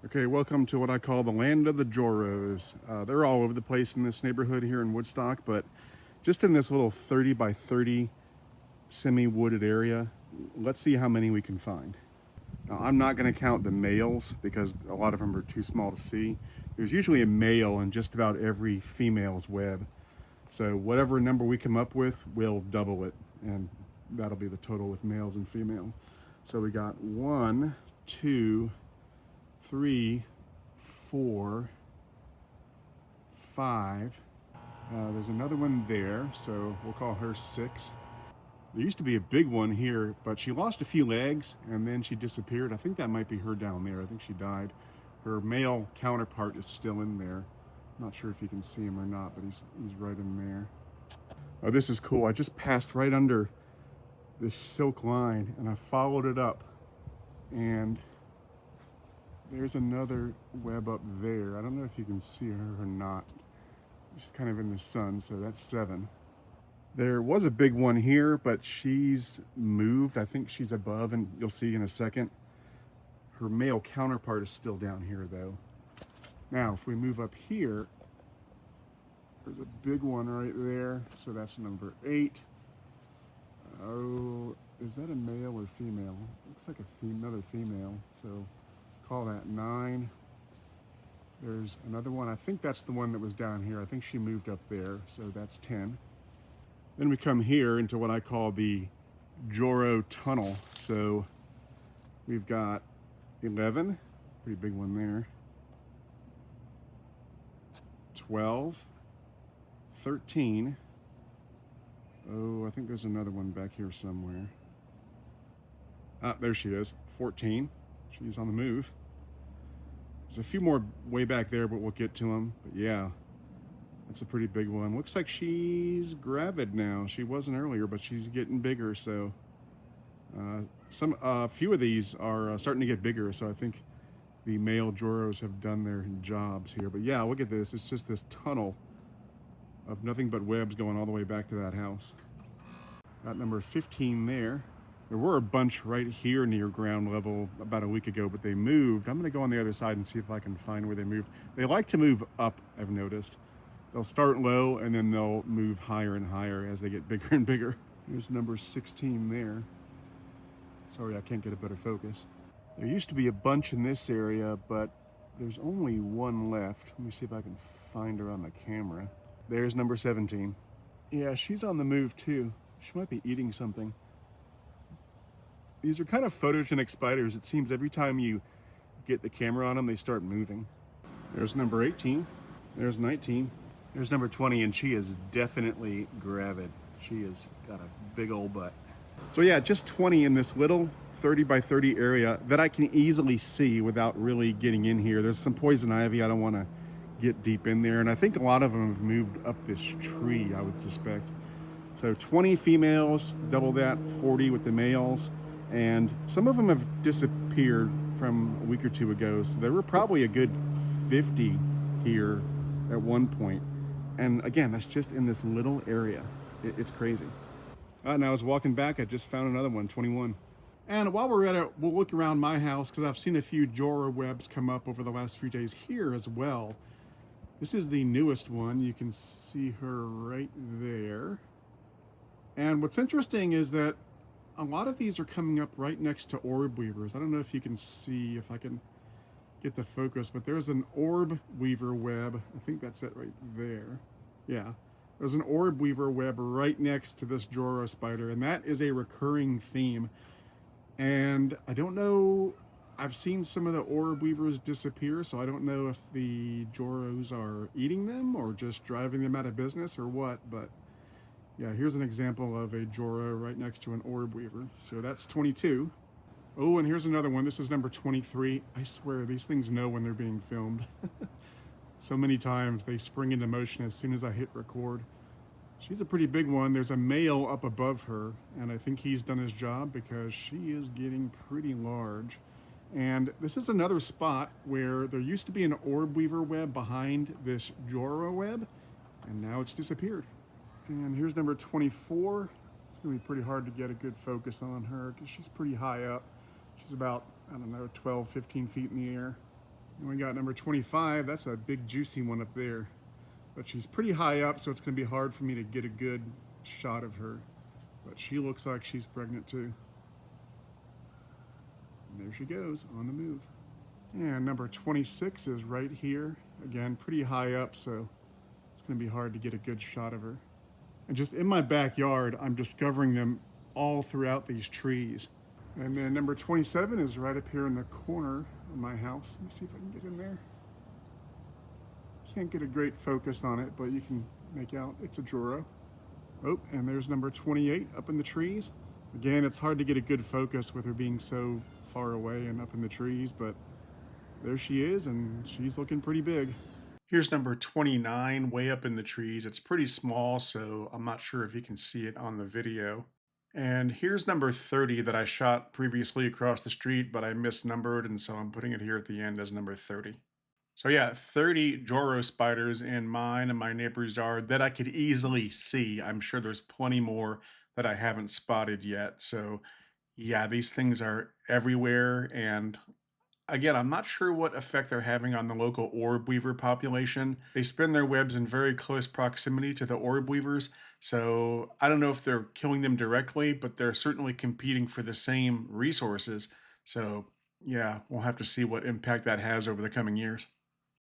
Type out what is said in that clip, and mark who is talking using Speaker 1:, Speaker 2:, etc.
Speaker 1: Okay, welcome to what I call the land of the Joros. They're all over the place in this neighborhood here in Woodstock, but just in this little 30 by 30 semi-wooded area, let's see how many we can find. Now, I'm not going to count the males because a lot of them are too small to see. There's usually a male in just about every female's web. So whatever number we come up with, we'll double it, and that'll be the total with males and female. So we got 1, 2, 3, 4, 5. There's another one there, so we'll call her 6. There used to be a big one here, but she lost a few legs and then she disappeared. I think that might be her down there. I think she died. Her male counterpart is still in there. Not sure if you can see him or not, but he's right in there. Oh, this is cool. I just passed right under this silk line and I followed it up, and there's another web up there. I don't know if you can see her or not. She's kind of in the sun, so that's 7. There was a big one here, but she's moved. I think she's above, and you'll see in a second. Her male counterpart is still down here, though. Now, if we move up here, there's a big one right there. So that's number 8. Oh, is that a male or female? Looks like another female. So call that 9. There's another one. I think that's the one that was down here. I think she moved up there. So that's 10. Then we come here into what I call the Joro tunnel. So we've got 11, pretty big one there. 12, 13. Oh, I think there's another one back here somewhere. Ah, there she is, 14. She's on the move. There's a few more way back there, but we'll get to them. But yeah, that's a pretty big one. Looks like she's gravid now. She wasn't earlier, but she's getting bigger. So a few of these are starting to get bigger. So I think the male Joros have done their jobs here. But yeah, look at this. It's just this tunnel of nothing but webs going all the way back to that house. Got number 15 there. There were a bunch right here near ground level about a week ago, but they moved. I'm going to go on the other side and see if I can find where they moved. They like to move up, I've noticed. They'll start low and then they'll move higher and higher as they get bigger and bigger. Here's number 16 there. Sorry, I can't get a better focus. There used to be a bunch in this area, but there's only one left. Let me see if I can find her on the camera. There's number 17. Yeah, she's on the move too. She might be eating something. These are kind of photogenic spiders. It seems every time you get the camera on them, they start moving. There's number 18. There's 19. There's number 20, and she is definitely gravid. She has got a big old butt. So yeah, just 20 in this little 30 by 30 area that I can easily see without really getting in here. There's some poison ivy. I don't want to get deep in there. And I think a lot of them have moved up this tree, I would suspect. So 20 females, double that, 40 with the males. And some of them have disappeared from a week or two ago. So there were probably a good 50 here at one point. And again, that's just in this little area. It's crazy. And I was walking back, I just found another one, 21. And while we're at it, we'll look around my house because I've seen a few Joro webs come up over the last few days here as well. This is the newest one. You can see her right there. And what's interesting is that a lot of these are coming up right next to orb weavers. I don't know if you can see, if I can get the focus, but there's an orb weaver web. I think that's it right there. Yeah, there's an orb weaver web right next to this Joro spider, and that is a recurring theme. And I don't know, I've seen some of the orb weavers disappear, so I don't know if the Joros are eating them or just driving them out of business or what, but yeah, here's an example of a Joro right next to an orb weaver. So that's 22. Oh, and here's another one. This is number 23. I swear, these things know when they're being filmed. So many times they spring into motion as soon as I hit record. She's a pretty big one. There's a male up above her, and I think he's done his job because she is getting pretty large. And this is another spot where there used to be an orb weaver web behind this Joro web, and now it's disappeared. And here's number 24. It's gonna be pretty hard to get a good focus on her because she's pretty high up. She's about, I don't know, 12, 15 feet in the air. And we got number 25. That's a big juicy one up there. But she's pretty high up, so it's going to be hard for me to get a good shot of her. But she looks like she's pregnant too. And there she goes, on the move. And number 26 is right here. Again, pretty high up, so it's going to be hard to get a good shot of her. And just in my backyard, I'm discovering them all throughout these trees. And then number 27 is right up here in the corner of my house. Let me see if I can get in there. Can't get a great focus on it, but you can make out it's a Joro. Oh, and there's number 28 up in the trees. Again, it's hard to get a good focus with her being so far away and up in the trees, but there she is, and she's looking pretty big. Here's number 29 way up in the trees. It's pretty small, so I'm not sure if you can see it on the video. And here's number 30 that I shot previously across the street, but I misnumbered, and so I'm putting it here at the end as number 30. So yeah, 30 Joro spiders in mine and my neighbor's yard that I could easily see. I'm sure there's plenty more that I haven't spotted yet. So yeah, these things are everywhere. And again, I'm not sure what effect they're having on the local orb weaver population. They spin their webs in very close proximity to the orb weavers. So I don't know if they're killing them directly, but they're certainly competing for the same resources. So yeah, we'll have to see what impact that has over the coming years.